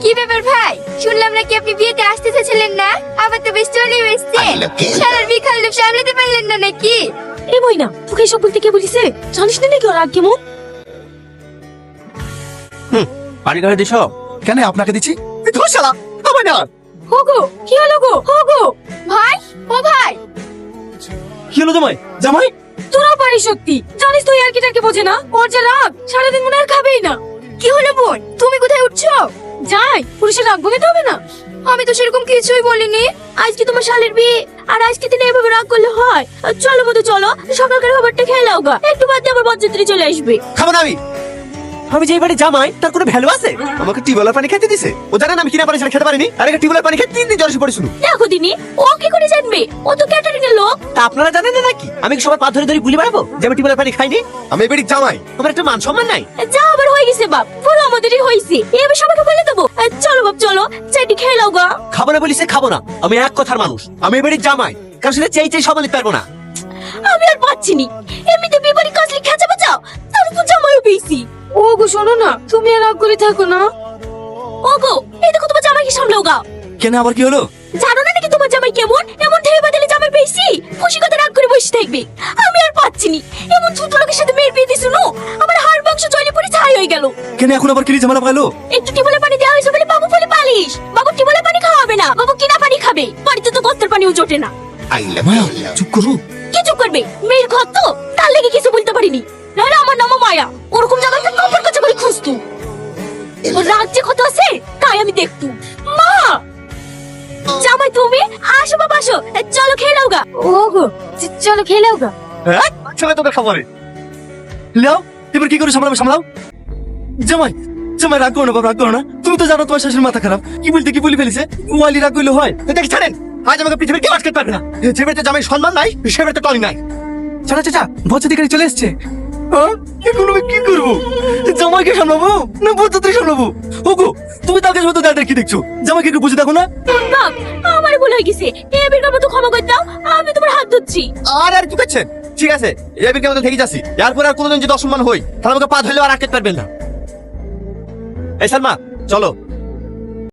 কি ব্যাপার ভাই, শুনলাম নাকি আপনি বিয়েতে আসতে চেয়েছিলেন না, আবার তো বেশ চলে এসেছেন। সারার বিখাল লোক সামলাতে পারলেন না নাকি? এই বই না, তোকে এসব বলতে কে বলিছে? জানিস না নাকি ওর রাগ কেমন? পানি ঢালে দিছ কেন আপনাকে দিচ্ছি? ধর শালা, আমার না। হোগো, কি হলো গো? হোগো, ভাই, ও ভাই, কি হলো জামাই? জামাই তোরাও পারিস সত্যি। জানিস তো আর কি বোঝে না, ওর যে রাগ সারাদিন মনে আর খাবেই না। কি হলো বোন, তুমি কোথায় উঠছো? যাই, পুরুষের রাগ ভোগাতে হবে না। আমি তো সেরকম কিছুই বলিনি। আজকে তোমার শালের বিয়ে, আর আজকে দিনে এভাবে রাগ করলে হয়? চলো মতো চলো, সকালকার খাবারটা খেয়ে নাও গা, একটু বাদ দিয়ে আবার বরযাত্রী চলে আসবে। খাবো না আমি যে বাড়ি জামাই, তার কোনো ভ্যালু আছে? আমাকে টিউবওয়েলের পানি খেতে দিছে, ও জানে না আমি কিনা পানি ছাড়া খেতে পারিনি। আর একটা টিউবওয়েলের পানি খেতে 3 দিন জ্বর এসে পড়েছিল। দেখো দিনি, ও কি করে জানবে? ও তো ক্যাটারিং এর লোক। তা আপনারা জানেন না নাকি আমি কি সবার পা ধরে ধরে গুলি বাড়াবো যে আমি টিউবওয়েলের পানি খাইনি? আমি এই বাড়ির জামাই, আমার একটা মান সম্মান নাই। যা আবার হয়ে গেছে বাপ, ভুল আমাদেরই হয়েছে, এবার সবাইকে বলে দেবো। চলো বাপ চলো, চাইটি খেয়ে নাও গা। খাবো না বলিছে খাবো না, আমি এক কথার মানুষ। আমি এই বাড়ির জামাই, কারণ সেটা চাই চাই সামলাতে পারবো না। আমি আর পাচ্ছি নি, এমনিতে বিবাড়ি কাজলি খেঁচা বাঁচাও, তার তো জামাইও পেয়েছি। ওগো শোনো না, তুমি আর রাগ করে থাকো না। ওগো, এই দেখো তোমার জামাইকে সামলাও গা। কেন আবার কি হলো? জানো না নাকি তোমার জামাই কেমন? এমন ঢেউ বাদলে জামাই পেয়েছি, খুশি কথা রাগ করে বসে থাকবে। আমি আর পাচ্ছি নি, এমন ছোট লোকের সাথে মেয়ের বিয়ে দিছো না, আমার হাড় মাংস জলে পড়ে ছাই হয়ে গেল। কেন এখন আবার কি ঝামেলা পাইলো? একটু টিবলে পানি দেওয়া হয়েছে বলে বাবু বলে পালিশ। বাবু টিবলে পানি খাওয়া হবে না, বাবু কিনা পানি খাবে। বাড়িতে তো কষ্টের পানিও জোটে না। মায়া চুপ করো। কি চুপ করবে? মেয়ের ঘর তো, তার লেগে কিছু বলতে পারিনি। নাহলে আমার নামও মায়া, ওরকম জায়গাতে কাপড় কাচা করে খুঁজতু। ওর রাগ যে কত আছে তাই আমি দেখতু। মা, জামাই তুমি আসো বাবা আসো, চলো খেয়ে নাও গা। ওগো, চলো খেয়ে নাও গা। হ্যাঁ ছেলে তোদের খাবারে লাও, এবার কি করে সামলাবে সামলাও। জামাই জামাই রাগ করো না বাবা, রাগ করো না। তুমি তো জানো তোমার শাশুড়ির মাথা খারাপ, কি বলতে কি বলে ফেলেছে। ওয়ালি রাগ করলে হয়? দেখি ছাড়েন, আজ আমাকে পৃথিবীর কেউ আটকাতে পারবে না। যে বাড়িতে জামাই সম্মান নাই, সে বাড়িতে টনি নাই। চাচা চাচা বচ্চাধিকারী চলে এসছে। হ্যাঁ এখন আমি কি করবো? জামাইকে সামলাবো না বচ্চাদের সামলাবো? ওগো তুমি তার কাছে মতো দাঁড়িয়ে কি দেখছো? জামাইকে একটু বুঝে দেখো না। বাপ, আমার ভুল হয়ে গেছে, এবার মতো ক্ষমা করে দাও, আমি তোমার হাত ধরছি। আর কি করছেন? ঠিক আছে এবার কেমন থেকে যাচ্ছি, এরপর আর কোনোদিন যদি অসম্মান হই তাহলে আমাকে পা ধরলেও আর আটকাতে পারবেন না। এই সালমা চলো।